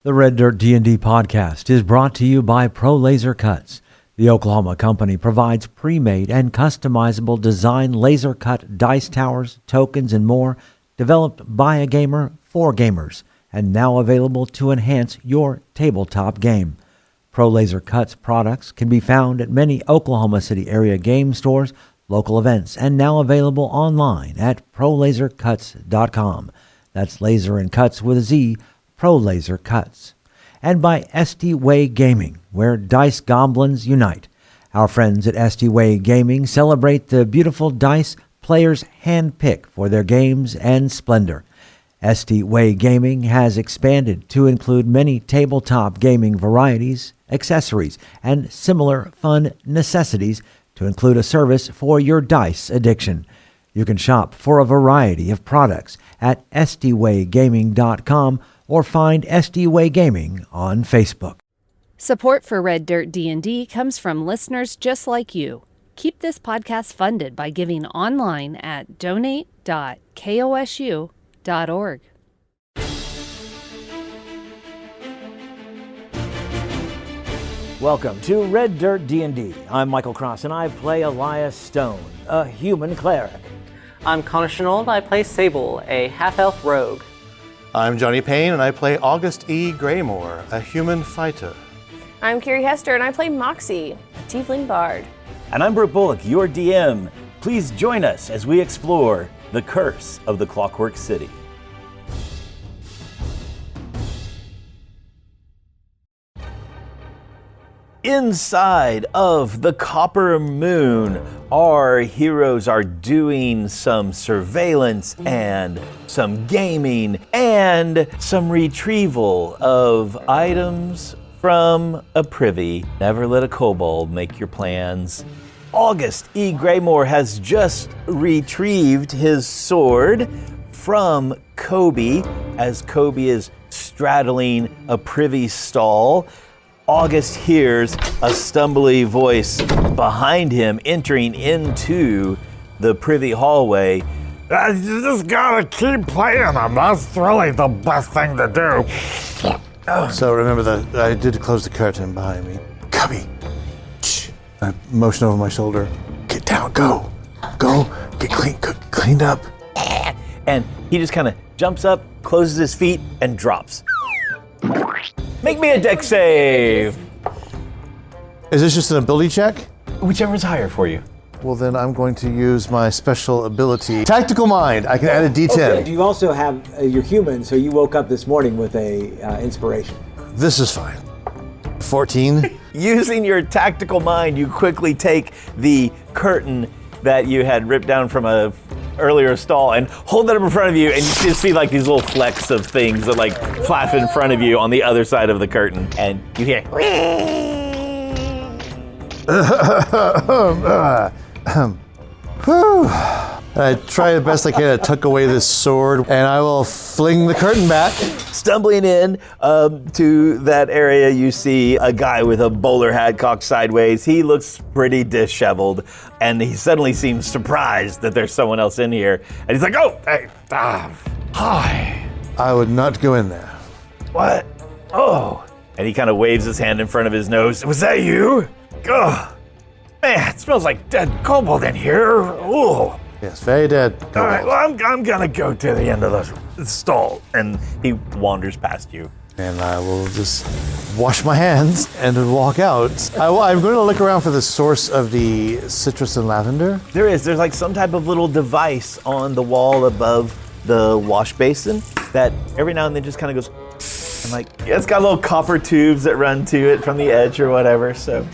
The Red Dirt D&D podcast is brought to you by Pro Laser Cuts. The Oklahoma company provides pre-made and customizable design laser cut dice towers, tokens, and more, developed by a gamer for gamers, and now available to enhance your tabletop game. Pro Laser Cuts products can be found at many Oklahoma City area game stores, local events, and now available online at prolasercuts.com. That's laser and cuts with a Z, Pro Laser Cuts. And by SD Way Gaming, where dice goblins unite. Our friends at SD Way Gaming celebrate the beautiful dice players handpick for their games and splendor. SD Way Gaming has expanded to include many tabletop gaming varieties, accessories, and similar fun necessities to include a service for your dice addiction. You can shop for a variety of products at sdwaygaming.com or find SD Way Gaming on Facebook. Support for Red Dirt D&D comes from listeners just like you. Keep this podcast funded by giving online at donate.kosu.org. Welcome to Red Dirt D&D. I'm Michael Cross, and I play Elias Stone, a human cleric. I'm Connor Shenold. I play Sable, a half-elf rogue. I'm Johnny Payne, and I play August E. Graymore, a human fighter. I'm Carrie Hester, and I play Moxie, a tiefling bard. And I'm Brooke Bullock, your DM. Please join us as we explore the curse of the Clockwork City. Inside of the Copper Moon, our heroes are doing some surveillance and some gaming and some retrieval of items from a privy. Never let a kobold make your plans. August E. Graymore has just retrieved his sword from Kobe as Kobe is straddling a privy stall. August hears a stumbly voice behind him entering into the privy hallway. You just gotta keep playing them. That's really the best thing to do. So remember that I did close the curtain behind me. Cubby, shh. I motion over my shoulder. Get down, go, get cleaned up. And he just kind of jumps up, closes his feet, and drops. Make me a dex save. Is this just an ability check? Whichever's higher for you. Well, then I'm going to use my special ability, Tactical Mind. I can add a D10. Okay, you also have, you're human, so you woke up this morning with a inspiration. This is fine. 14. Using your tactical mind, you quickly take the curtain that you had ripped down from a earlier stall and hold that up in front of you, and you just see like these little flecks of things that like flap in front of you on the other side of the curtain, and you hear I try the best I can to tuck away this sword, and I will fling the curtain back. Stumbling in to that area, you see a guy with a bowler hat cocked sideways. He looks pretty disheveled, and he suddenly seems surprised that there's someone else in here. And he's like, "Oh, hey, hi." I would not go in there. What? Oh. And he kind of waves his hand in front of his nose. Was that you? Ugh. Man, it smells like dead kobold in here. Ooh. Yes, very dead. All right, well, I'm gonna go to the end of the stall. And he wanders past you. And I will just wash my hands and walk out. I'm going to look around for the source of the citrus and lavender. There's like some type of little device on the wall above the wash basin that every now and then just kind of goes, and like, yeah, it's got little copper tubes that run to it from the edge or whatever, so.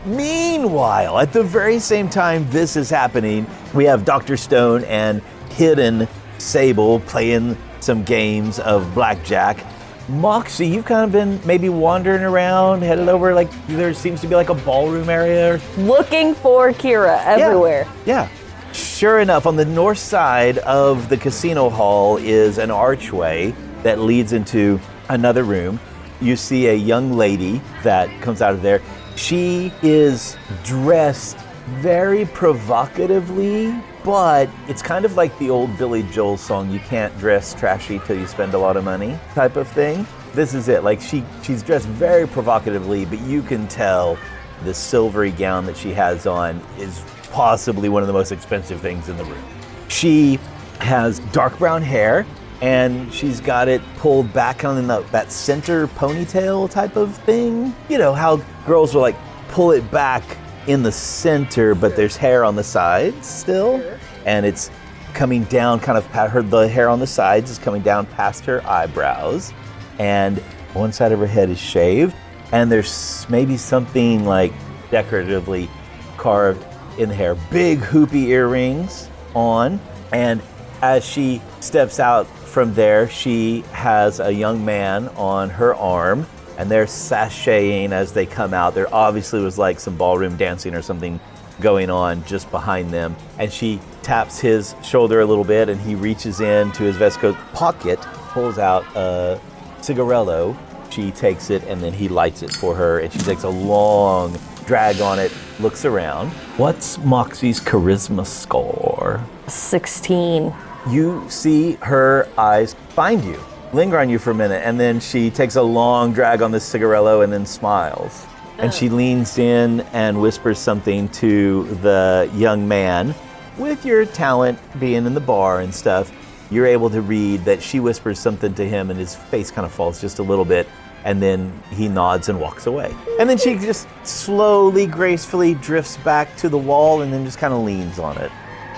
Meanwhile, at the very same time this is happening, we have Dr. Stone and Hidden Sable playing some games of blackjack. Moxie, you've kind of been maybe wandering around, headed over, like there seems to be like a ballroom area. Looking for Kira everywhere. Yeah. Sure enough, on the north side of the casino hall is an archway that leads into another room. You see a young lady that comes out of there. She is dressed very provocatively, but it's kind of like the old Billy Joel song, you can't dress trashy till you spend a lot of money type of thing. This is it. Like she's dressed very provocatively, but you can tell the silvery gown that she has on is possibly one of the most expensive things in the room. She has dark brown hair, and she's got it pulled back on that center ponytail type of thing. You know how girls will like pull it back in the center, but there's hair on the sides still, and it's coming down kind of the hair on the sides is coming down past her eyebrows, and one side of her head is shaved, and there's maybe something like decoratively carved in the hair. Big hoopy earrings on, and as she steps out from there, she has a young man on her arm, and they're sashaying as they come out. There obviously was like some ballroom dancing or something going on just behind them. And she taps his shoulder a little bit, and he reaches into his vest coat pocket, pulls out a cigarello. She takes it, and then he lights it for her, and she takes a long drag on it, looks around. What's Moxie's charisma score? 16. You see her eyes find you, linger on you for a minute, and then she takes a long drag on this cigarello and then smiles. And she leans in and whispers something to the young man. With your talent being in the bar and stuff, you're able to read that she whispers something to him and his face kind of falls just a little bit, and then he nods and walks away. And then she just slowly, gracefully drifts back to the wall and then just kind of leans on it.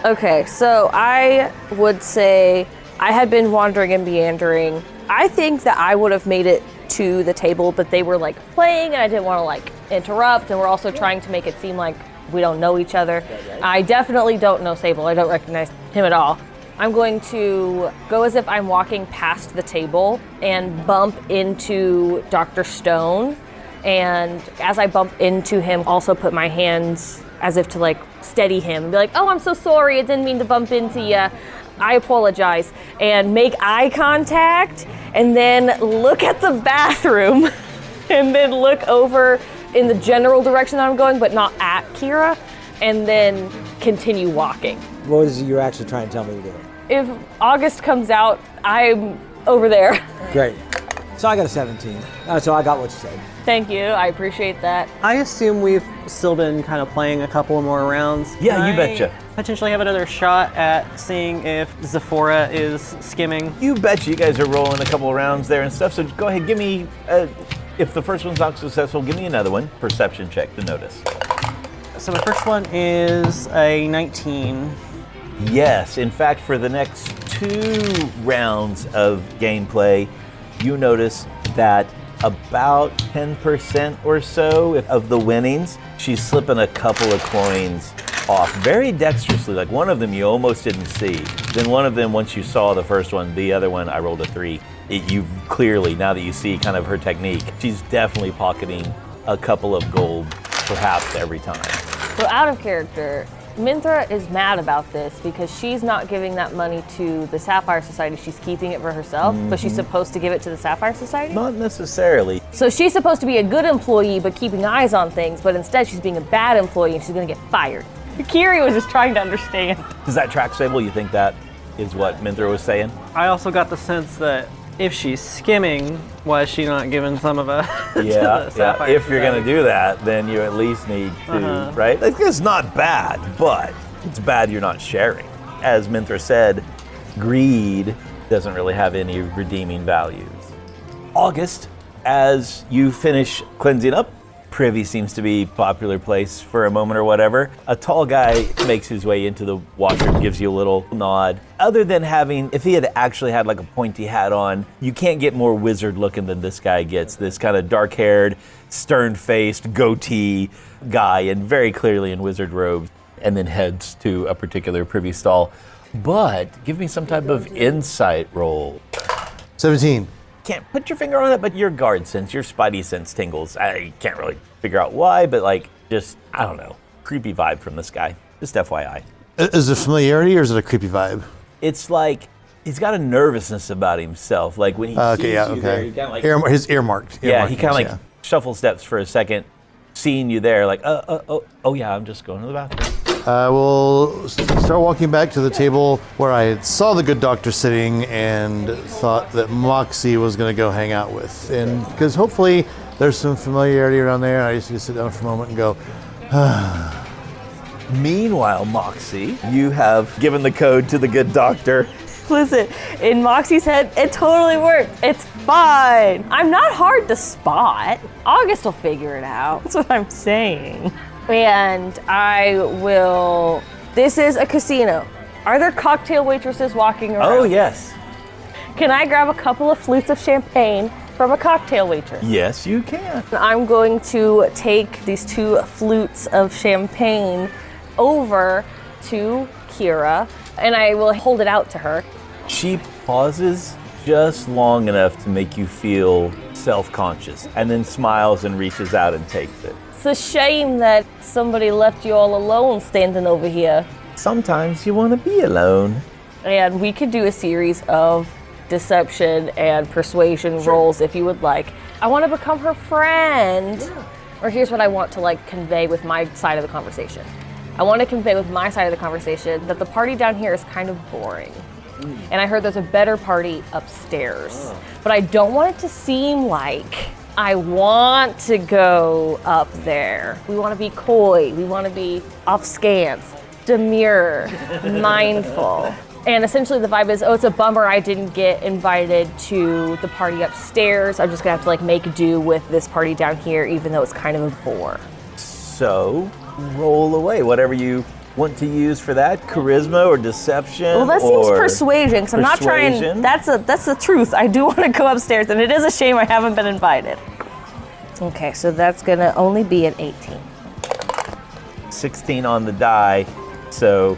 Okay, so I would say I had been wandering and meandering. I think that I would have made it to the table, but they were like playing and I didn't want to like interrupt, and we're also trying to make it seem like we don't know each other. I definitely don't know Sable. I don't recognize him at all. I'm going to go as if I'm walking past the table and bump into Dr. Stone. And as I bump into him, also put my hands as if to like steady him and be like, oh, I'm so sorry. I didn't mean to bump into you. I apologize. And make eye contact and then look at the bathroom and then look over in the general direction that I'm going, but not at Kira, and then continue walking. What is it you're actually trying to tell me to do? If August comes out, I'm over there. Great. So I got a 17. So I got what you said. Thank you, I appreciate that. I assume we've still been kind of playing a couple more rounds. Yeah, Can you I betcha. Potentially have another shot at seeing if Zephora is skimming. You betcha. You guys are rolling a couple of rounds there and stuff, so go ahead, give me, if the first one's not successful, give me another one. Perception check to notice. So my first one is a 19. Yes, in fact, for the next 2 rounds of gameplay, you notice that about 10% or so of the winnings, she's slipping a couple of coins off very dexterously. Like one of them you almost didn't see. Then one of them, once you saw the first one, the other one, I rolled a 3. You clearly, now that you see kind of her technique, she's definitely pocketing a couple of gold, perhaps every time. So out of character, Minthra is mad about this because she's not giving that money to the Sapphire Society. She's keeping it for herself, but she's supposed to give it to the Sapphire Society? Not necessarily. So she's supposed to be a good employee but keeping eyes on things, but instead she's being a bad employee and she's gonna get fired. Kiri was just trying to understand. Does that track, Sable? You think that is what Minthra was saying? I also got the sense that if she's skimming, why is she not giving some of it to Yeah, the Sapphire if you're going to Society? do that, then you at least need to, right? Like, it's not bad, but it's bad you're not sharing. As Minthra said, greed doesn't really have any redeeming values. August, as you finish cleansing up, Privy seems to be a popular place for a moment or whatever. A tall guy makes his way into the washroom, gives you a little nod. Other than having, if he had actually had like a pointy hat on, you can't get more wizard looking than this guy gets. This kind of dark-haired, stern-faced, goatee guy, and very clearly in wizard robes, and then heads to a particular privy stall. But give me some type of insight roll. 17. Can't put your finger on it, but your guard sense, your spidey sense tingles. I can't really figure out why, but like, just, I don't know, creepy vibe from this guy. Just FYI. Is it familiarity or is it a creepy vibe? It's like, he's got a nervousness about himself. Like when he sees you there, he kind of like... His earmarked. Yeah, he kind of like shuffle steps for a second, seeing you there, like, oh yeah, I'm just going to the bathroom. I will start walking back to the table where I saw the good doctor sitting and thought that Moxie was going to go hang out with. And because hopefully there's some familiarity around there, I just need to sit down for a moment and go, Meanwhile, Moxie, you have given the code to the good doctor. Listen, in Moxie's head, it totally worked. It's fine. I'm not hard to spot. August will figure it out. That's what I'm saying. And I will. This is a casino. Are there cocktail waitresses walking around? Oh, yes. Can I grab a couple of flutes of champagne from a cocktail waitress? Yes, you can. I'm going to take these 2 flutes of champagne over to Kira, and I will hold it out to her. She pauses just long enough to make you feel self-conscious, and then smiles and reaches out and takes it. It's a shame that somebody left you all alone standing over here. Sometimes you want to be alone. And we could do a series of deception and persuasion rolls if you would like. I want to become her friend. Yeah. Or here's what I want to convey with my side of the conversation. I want to convey with my side of the conversation that the party down here is kind of boring. And I heard there's a better party upstairs. But I don't want it to seem like I want to go up there. We want to be coy. We want to be off-scans, demure, mindful. And essentially the vibe is, it's a bummer I didn't get invited to the party upstairs. I'm just gonna have to make do with this party down here, even though it's kind of a bore. So, roll away, whatever you want to use for that, charisma or deception. Well, that seems or persuasion, because I'm not trying, that's the truth. I do want to go upstairs, and it is a shame I haven't been invited. Okay, so that's gonna only be an 18. 16 on the die, so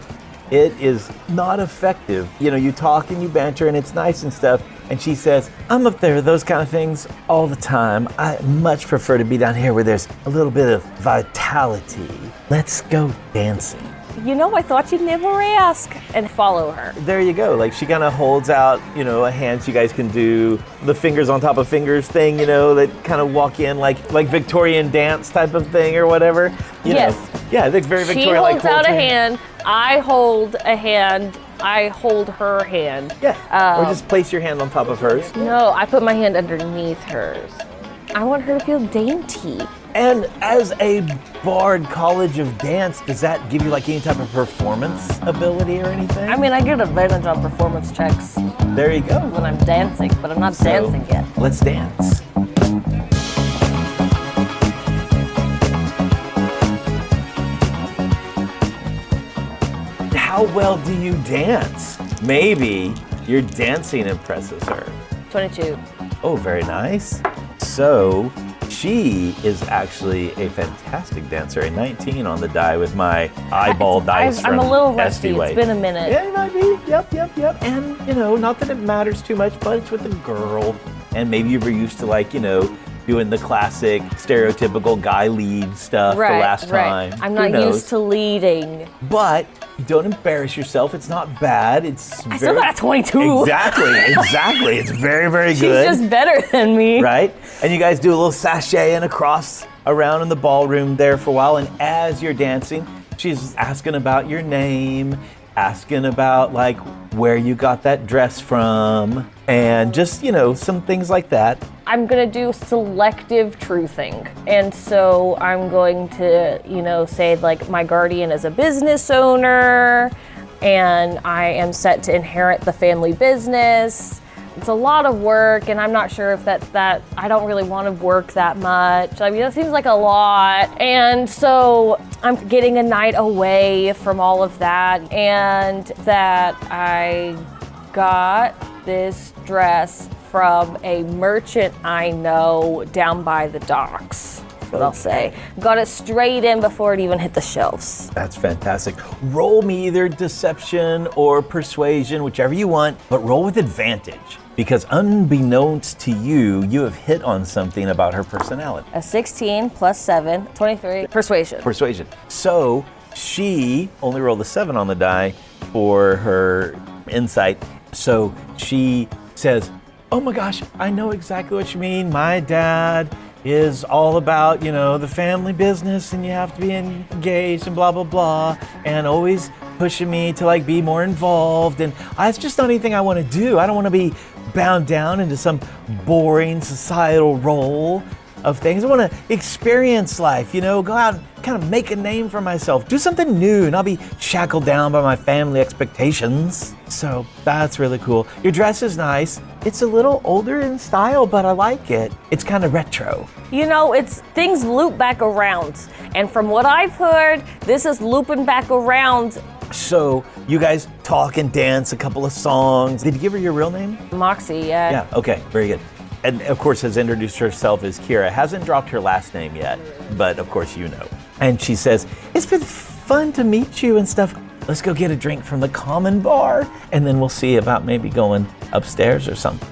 it is not effective. You talk and you banter and it's nice and stuff, and she says, I'm up there with those kind of things all the time. I much prefer to be down here where there's a little bit of vitality. Let's go dancing. I thought you'd never ask, and follow her. There you go. She kind of holds out, a hand so you guys can do the fingers on top of fingers thing, that kind of walk in like Victorian dance type of thing or whatever. Yes. Yeah, it's very Victorian. She holds out a hand, I hold a hand, I hold her hand. Yeah, or just place your hand on top of hers. No, I put my hand underneath hers. I want her to feel dainty. And as a Bard College of Dance, does that give you any type of performance ability or anything? I mean, I get advantage on performance checks. There you go. When I'm dancing, but I'm not dancing yet. Let's dance. How well do you dance? Maybe your dancing impresses her. 22. Oh, very nice. So, she is actually a fantastic dancer. A 19 on the die with my eyeball dice from I'm a little rusty. Esty It's been a minute. Yeah, it might be. Yep. And, not that it matters too much, but it's with a girl. And maybe you were used to, doing the classic stereotypical guy lead stuff the last time. I'm not used to leading. But don't embarrass yourself. It's not bad. I still got a 22. Exactly. It's very, very good. She's just better than me. Right? And you guys do a little sashaying across around in the ballroom there for a while. And as you're dancing, she's asking about your name, asking about where you got that dress from, and just, some things like that. I'm gonna do selective truthing. And so I'm going to, say my guardian is a business owner and I am set to inherit the family business. It's a lot of work, and I'm not sure if that I don't really want to work that much. I mean, that seems like a lot. And so I'm getting a night away from all of that, and that I got this dress from a merchant I know down by the docks. That's what I'll say. Got it straight in before it even hit the shelves. That's fantastic. Roll me either deception or persuasion, whichever you want, but roll with advantage. Because unbeknownst to you, you have hit on something about her personality. A 16 plus 7, 23. Persuasion. So she only rolled a 7 on the die for her insight. So she says, oh my gosh, I know exactly what you mean. My dad is all about, the family business and you have to be engaged and blah, blah, blah, and always pushing me to like be more involved. And it's just not anything I want to do. I don't want to be bound down into some boring societal role of things. I want to experience life, go out and kind of make a name for myself, do something new, and I'll be shackled down by my family expectations. So that's really cool. Your dress is nice. It's a little older in style, but I like it. It's kind of retro. It's things loop back around. And from what I've heard, this is looping back around. So you guys talk and dance a couple of songs. Did you give her your real name? Moxie, yeah. Yeah, okay, very good. And of course has introduced herself as Kira. Hasn't dropped her last name yet, but of course you know. And she says, it's been fun to meet you and stuff. Let's go get a drink from the common bar, and then we'll see about maybe going upstairs or something.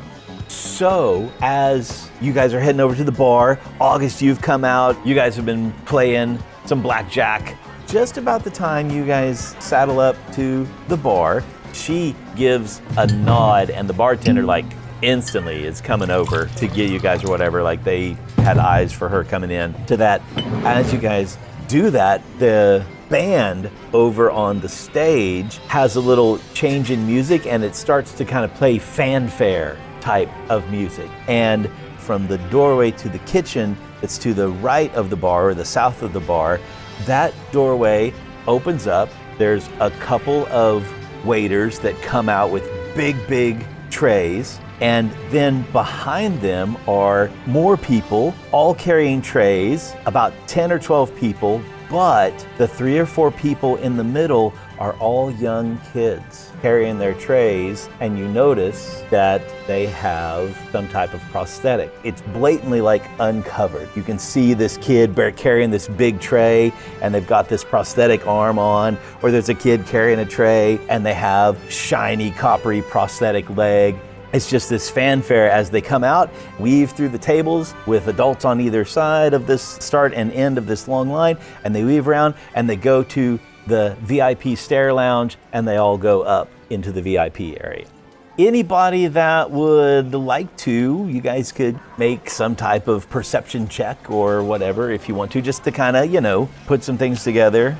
So as you guys are heading over to the bar, August, you've come out. You guys have been playing some blackjack. Just about the time you guys saddle up to the bar, she gives a nod, and the bartender instantly is coming over to get you guys or whatever. They had eyes for her coming in to that. As you guys do that, the band over on the stage has a little change in music, and it starts to kind of play fanfare type of music. And from the doorway to the kitchen that's to the right of the bar or the south of the bar, that doorway opens up. There's a couple of waiters that come out with big trays. And then behind them are more people, all carrying trays, about 10 or 12 people, but the 3 or 4 people in the middle are all young kids carrying their trays, and you notice that they have some type of prosthetic. It's blatantly uncovered. You can see this kid carrying this big tray, and they've got this prosthetic arm on, or there's a kid carrying a tray, and they have shiny, coppery prosthetic leg. It's just this fanfare as they come out, weave through the tables with adults on either side of this start and end of this long line, and they weave around and they go to the VIP stair lounge, and they all go up into the VIP area. Anybody that would like to, you guys could make some type of perception check or whatever if you want to, just to kind of, put some things together.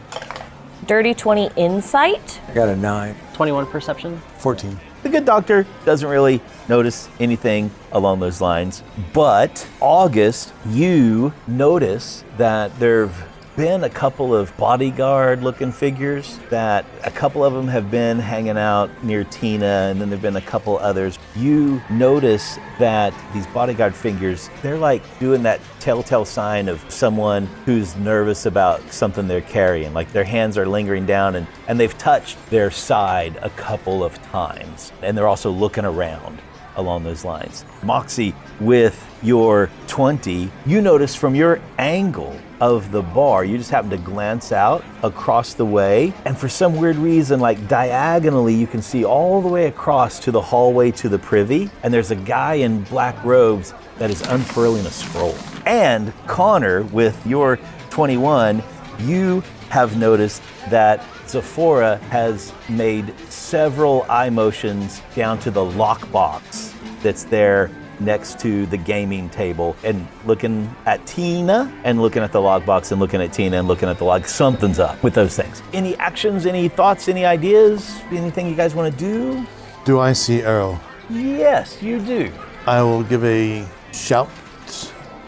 Dirty 20 insight. I got a 9. 21 perception. 14. The good doctor doesn't really notice anything along those lines. But August, you notice that there've been a couple of bodyguard looking figures, that a couple of them have been hanging out near Tina, and then there've been a couple others. You notice that these bodyguard figures, they're doing that telltale sign of someone who's nervous about something they're carrying. Their hands are lingering down, and they've touched their side a couple of times, and they're also looking around along those lines. Moxie, with your 20, you notice from your angle of the bar, you just happen to glance out across the way, and for some weird reason, diagonally, you can see all the way across to the hallway to the privy, and there's a guy in black robes that is unfurling a scroll. And Connor, with your 21, you have noticed that Zephora has made several eye motions down to the lockbox that's there next to the gaming table, and looking at Tina and looking at the lockbox and looking at Tina and looking at the log. Something's up with those things. Any actions, any thoughts, any ideas, anything you guys want to do? Do I see Earl? Yes, you do. I will give a shout,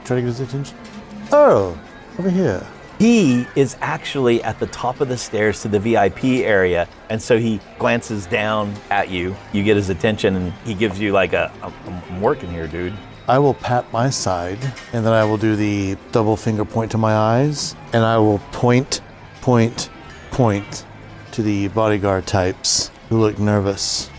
try to get his attention. Earl, over here. He is actually at the top of the stairs to the VIP area, and so he glances down at you. You get his attention, and he gives you I'm working here, dude. I will pat my side, and then I will do the double finger point to my eyes, and I will point to the bodyguard types who look nervous.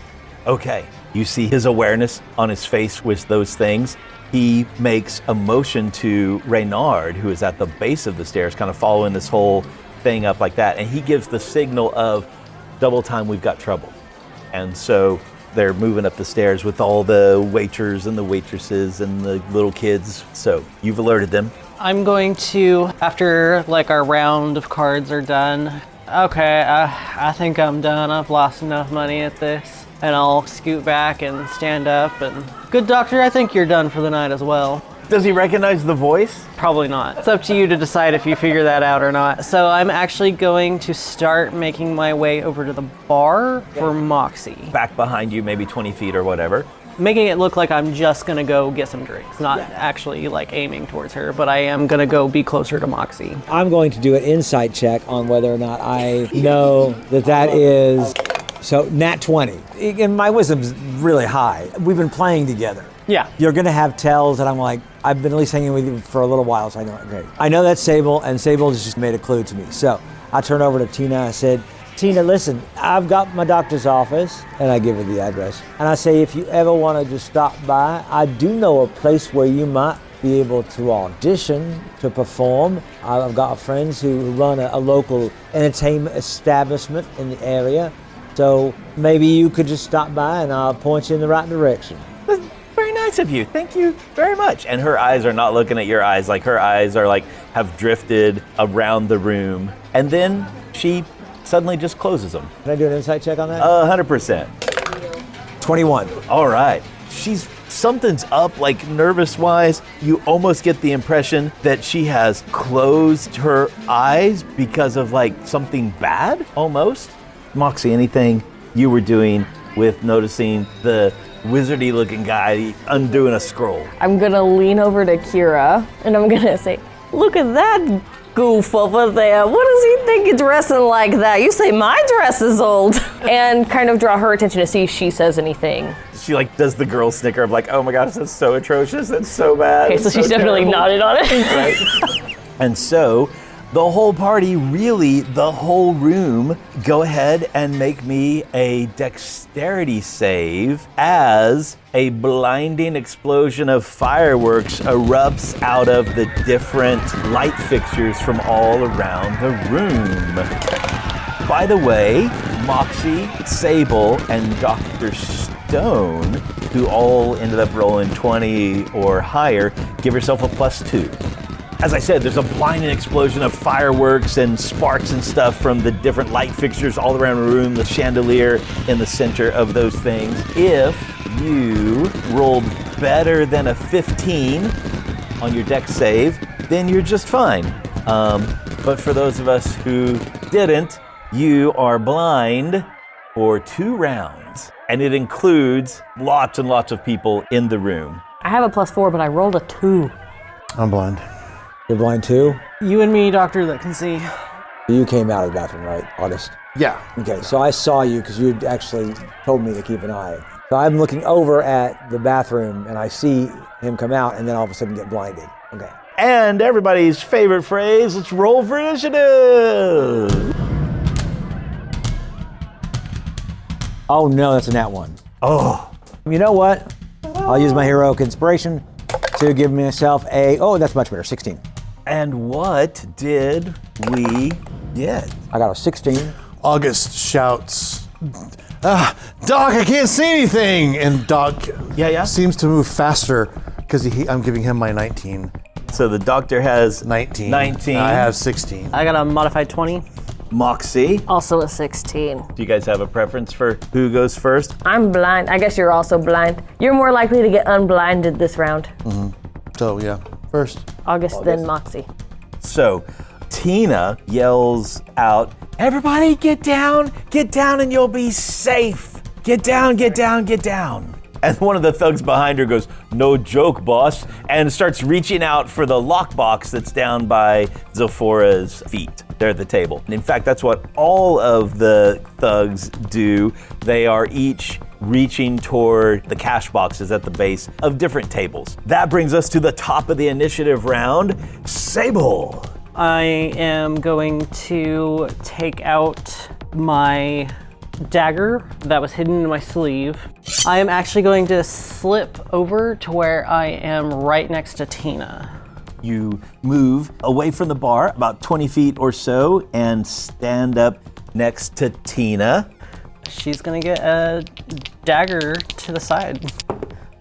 Okay, you see his awareness on his face with those things. He makes a motion to Reynard, who is at the base of the stairs, kind of following this whole thing up like that. And he gives the signal of double time, we've got trouble. And so they're moving up the stairs with all the waiters and the waitresses and the little kids. So you've alerted them. I'm going to, after our round of cards are done, okay, I think I'm done. I've lost enough money at this. And I'll scoot back and stand up and, good doctor, I think you're done for the night as well. Does he recognize the voice? Probably not. It's up to you to decide if you figure that out or not. So I'm actually going to start making my way over to the bar for Moxie. Back behind you, maybe 20 feet or whatever. Making it look like I'm just gonna go get some drinks, not actually like aiming towards her, but I am gonna go be closer to Moxie. I'm going to do an insight check on whether or not I know that is... So, nat 20. And my wisdom's really high. We've been playing together. Yeah. You're going to have tells that I'm like, I've been at least hanging with you for a little while, so I know, okay. I know that's Sable, and Sable just made a clue to me. So, I turn over to Tina. I said, Tina, listen, I've got my doctor's office, and I give her the address. And I say, if you ever want to just stop by, I do know a place where you might be able to audition to perform. I've got friends who run a local entertainment establishment in the area. So maybe you could just stop by and I'll point you in the right direction. That's very nice of you. Thank you very much. And her eyes are not looking at your eyes. Like her eyes are like have drifted around the room. And then she suddenly just closes them. Can I do an insight check on that? 100%. 21. All right. Something's up, like nervous-wise. You almost get the impression that she has closed her eyes because of like something bad, almost. Moxie, anything you were doing with noticing the wizardy-looking guy undoing a scroll? I'm gonna lean over to Kira and I'm gonna say, look at that goof over there. What does he think he's dressing like that? You say my dress is old. And kind of draw her attention to see if she says anything. She like does the girl snicker of like, oh my gosh, that's so atrocious, that's so bad. Okay, so she's definitely nodded on it. Right. And so the whole party, really the whole room, go ahead and make me a dexterity save as a blinding explosion of fireworks erupts out of the different light fixtures from all around the room. By the way, Moxie, Sable, and Dr. Stone, who all ended up rolling 20 or higher, give yourself a +2. As I said, there's a blinding explosion of fireworks and sparks and stuff from the different light fixtures all around the room, the chandelier in the center of those things. If you rolled better than a 15 on your dex save, then you're just fine. But for those of us who didn't, you are blind for 2 rounds, and it includes lots and lots of people in the room. I have a +4, but I rolled a 2. I'm blind. You're blind too? You and me, doctor, that can see. You came out of the bathroom, right, August? Yeah. Okay, so I saw you because you actually told me to keep an eye. So I'm looking over at the bathroom and I see him come out and then all of a sudden get blinded. Okay. And everybody's favorite phrase, let's roll for initiative. Oh no, that's a nat 1. Oh. You know what? I'll use my heroic inspiration to give myself a, oh, that's much better, 16. And what did we get? I got a 16. August shouts, Doc, I can't see anything! And Doc seems to move faster because I'm giving him my 19. So the doctor has 19. I have 16. I got a modified 20. Moxie. Also a 16. Do you guys have a preference for who goes first? I'm blind. I guess you're also blind. You're more likely to get unblinded this round. Mm-hmm. So yeah, first. August, then Moxie. So Tina yells out, everybody get down and you'll be safe. Get down, get down, get down. And one of the thugs behind her goes, no joke, boss, and starts reaching out for the lockbox that's down by Zephora's feet. They're at the table. And in fact, that's what all of the thugs do. They are each reaching toward the cash boxes at the base of different tables. That brings us to the top of the initiative round. Sable. I am going to take out my dagger that was hidden in my sleeve. I am actually going to slip over to where I am right next to Tina. You move away from the bar about 20 feet or so and stand up next to Tina. She's gonna get a dagger to the side.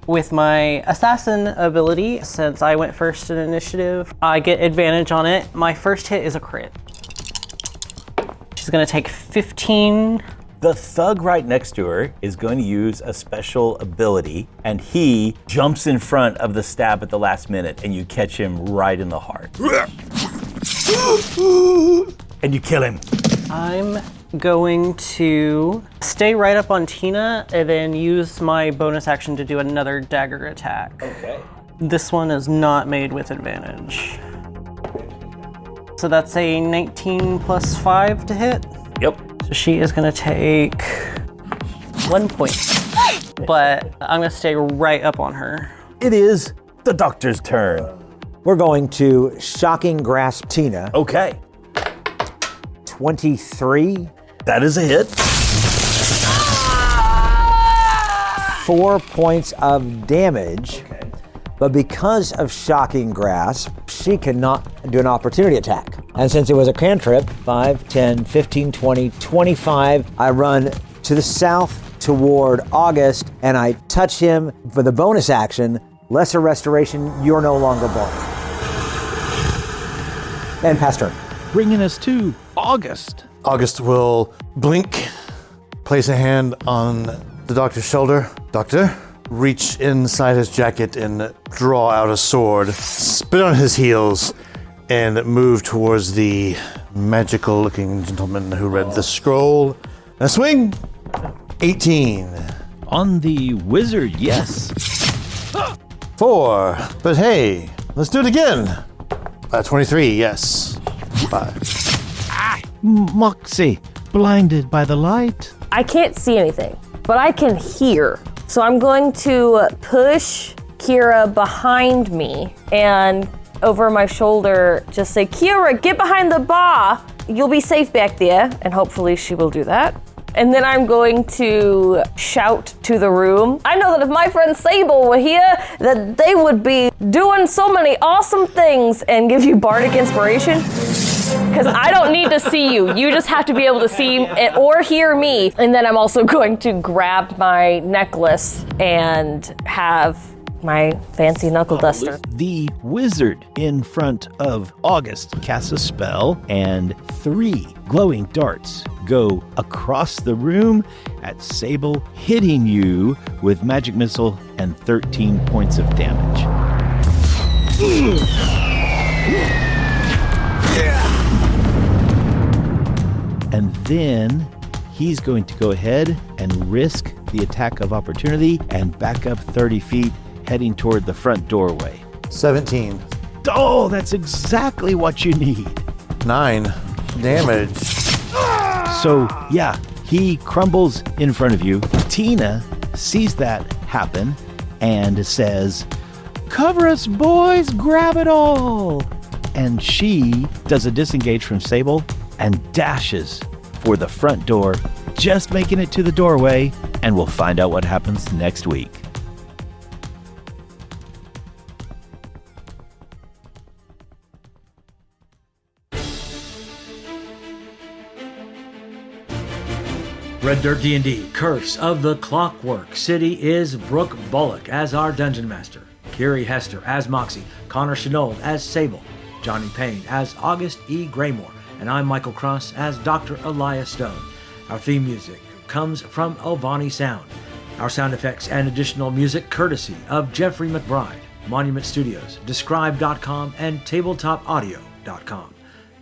With my assassin ability, since I went first in initiative, I get advantage on it. My first hit is a crit. She's gonna take 15 The thug right next to her is going to use a special ability, and he jumps in front of the stab at the last minute, and you catch him right in the heart. And you kill him. I'm going to stay right up on Tina and then use my bonus action to do another dagger attack. Okay. This one is not made with advantage. So that's a 19 plus 5 to hit. Yep. So she is gonna take 1 point. But I'm gonna stay right up on her. It is the doctor's turn. We're going to Shocking Grasp Tina. Okay. 23. That is a hit. 4 points of damage. But because of Shocking Grasp, she cannot do an opportunity attack. And since it was a cantrip, 5, 10, 15, 20, 25, I run to the south toward August, and I touch him for the bonus action. Lesser Restoration, you're no longer born. And pass turn. Bringing us to August. August will blink, place a hand on the doctor's shoulder. Doctor, reach inside his jacket and draw out a sword, spit on his heels, and move towards the magical-looking gentleman who read the scroll. And a swing, 18. On the wizard, yes. 4, but hey, let's do it again. 23, yes. 5. Moxie, blinded by the light. I can't see anything, but I can hear. So I'm going to push Kira behind me and over my shoulder just say, Kira, get behind the bar. You'll be safe back there. And hopefully she will do that. And then I'm going to shout to the room. I know that if my friend Sable were here, that they would be doing so many awesome things, and give you bardic inspiration. Because I don't need to see you. You just have to be able to see or hear me. And then I'm also going to grab my necklace and have my fancy knuckle duster. The wizard in front of August casts a spell, and 3 glowing darts go across the room at Sable, hitting you with magic missile and 13 points of damage. And then he's going to go ahead and risk the attack of opportunity and back up 30 feet, heading toward the front doorway. 17. Oh, that's exactly what you need. 9 damage. So, yeah, he crumbles in front of you. Tina sees that happen and says, "Cover us, boys, grab it all." And she does a disengage from Sable and dashes for the front door, just making it to the doorway, and we'll find out what happens next week. Red Dirt D&D Curse of the Clockwork City is Brooke Bullock as our Dungeon Master, Kiri Hester as Moxie, Connor Shenold as Sable, Johnny Payne as August E. Graymore, and I'm Michael Cross as Dr. Elias Stone. Our theme music comes from Ovani Sound. Our sound effects and additional music courtesy of Jeffrey McBride, Monument Studios, Describe.com, and TabletopAudio.com.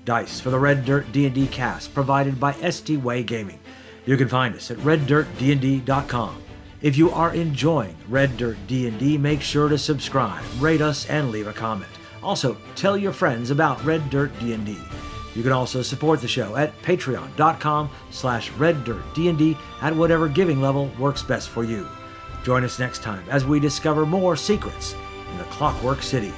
Dice for the Red Dirt D&D cast provided by ST Way Gaming. You can find us at reddirtdnd.com. If you are enjoying Red Dirt D&D, make sure to subscribe, rate us, and leave a comment. Also, tell your friends about Red Dirt D&D. You can also support the show at patreon.com/reddirtdnd at whatever giving level works best for you. Join us next time as we discover more secrets in the Clockwork City.